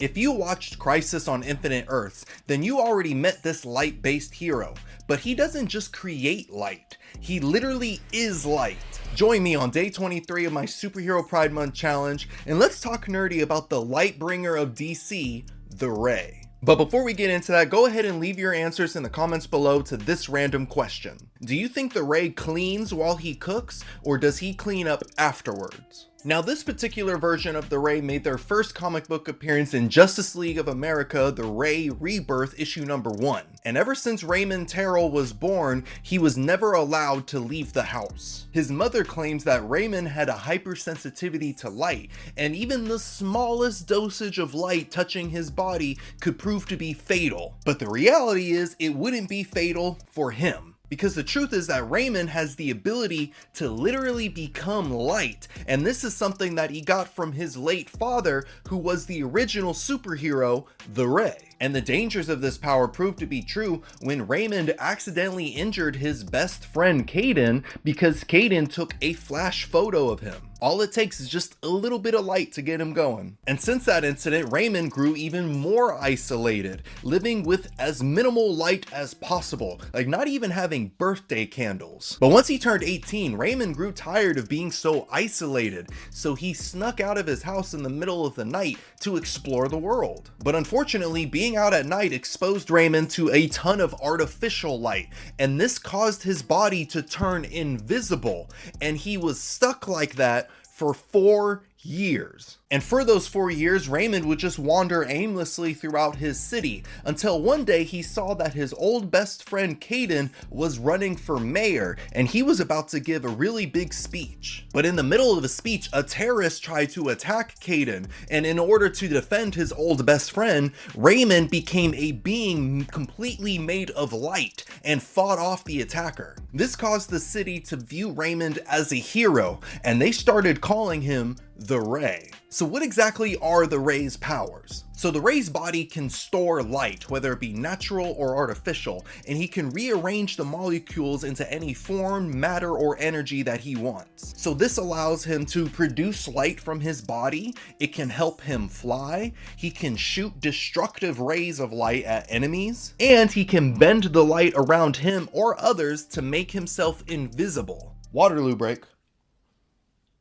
If you watched Crisis on Infinite Earths, then you already met this light-based hero, but he doesn't just create light, he literally is light. Join me on day 23 of my Superhero Pride Month challenge, and let's talk nerdy about the light bringer of DC, the Ray. But before we get into that, go ahead and leave your answers in the comments below to this random question. Do you think the Ray cleans while he cooks, or does he clean up afterwards? Now, this particular version of the Ray made their first comic book appearance in Justice League of America, The Ray Rebirth issue number 1. And ever since Raymond Terrill was born, he was never allowed to leave the house. His mother claims that Raymond had a hypersensitivity to light, and even the smallest dosage of light touching his body could prove to be fatal. But the reality is, it wouldn't be fatal for him. Because the truth is that Raymond has the ability to literally become light, and this is something that he got from his late father, who was the original superhero, the Ray. And the dangers of this power proved to be true when Raymond accidentally injured his best friend Caden because Caden took a flash photo of him. All it takes is just a little bit of light to get him going. And since that incident, Raymond grew even more isolated, living with as minimal light as possible, like not even having birthday candles. But once he turned 18, Raymond grew tired of being so isolated, so he snuck out of his house in the middle of the night to explore the world. But unfortunately, being out at night exposed Raymond to a ton of artificial light, and this caused his body to turn invisible, and he was stuck like that for 4 years. And for those 4 years, Raymond would just wander aimlessly throughout his city until one day he saw that his old best friend Caden was running for mayor, and he was about to give a really big speech. But in the middle of the speech, a terrorist tried to attack Caden, and in order to defend his old best friend, Raymond became a being completely made of light and fought off the attacker. This caused the city to view Raymond as a hero, and they started calling him the Ray. So what exactly are the Ray's powers? So the Ray's body can store light, whether it be natural or artificial, and he can rearrange the molecules into any form, matter, or energy that he wants. So this allows him to produce light from his body, it can help him fly, he can shoot destructive rays of light at enemies, and he can bend the light around him or others to make himself invisible. Waterloo break.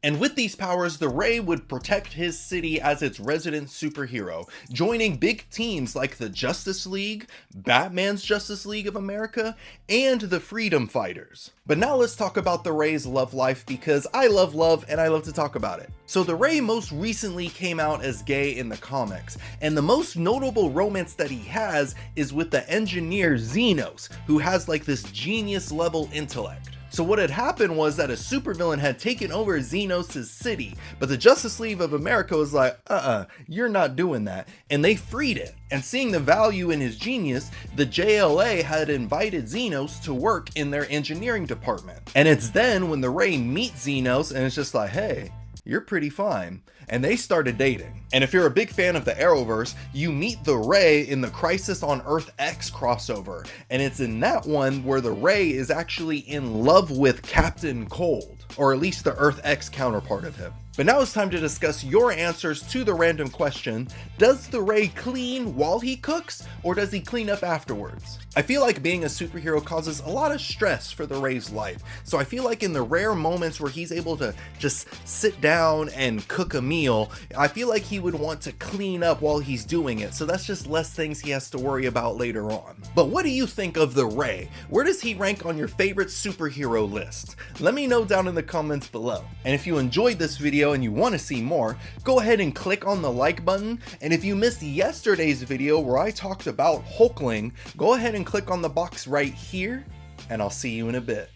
And with these powers, the Ray would protect his city as its resident superhero, joining big teams like the Justice League, Batman's Justice League of America, and the Freedom Fighters. But now let's talk about the Ray's love life, because I love love and I love to talk about it. So the Ray most recently came out as gay in the comics, and the most notable romance that he has is with the engineer Xenos, who has like this genius level intellect. So what had happened was that a supervillain had taken over Xenos' city, but the Justice League of America was like, you're not doing that, and they freed it. And seeing the value in his genius, the JLA had invited Xenos to work in their engineering department. And it's then when the Ray meets Xenos and it's just like, hey, you're pretty fine. And they started dating. And if you're a big fan of the Arrowverse, you meet the Ray in the Crisis on Earth X crossover. And it's in that one where the Ray is actually in love with Captain Cold, or at least the Earth X counterpart of him. But now it's time to discuss your answers to the random question: does the Ray clean while he cooks, or does he clean up afterwards? I feel like being a superhero causes a lot of stress for the Ray's life, so I feel like in the rare moments where he's able to just sit down and cook a meal, I feel like he would want to clean up while he's doing it, so that's just less things he has to worry about later on. But what do you think of the Ray? Where does he rank on your favorite superhero list? Let me know down in the comments below. And if you enjoyed this video and you want to see more, go ahead and click on the like button, and if you missed yesterday's video where I talked about Hulkling, go ahead and click on the box right here, and I'll see you in a bit.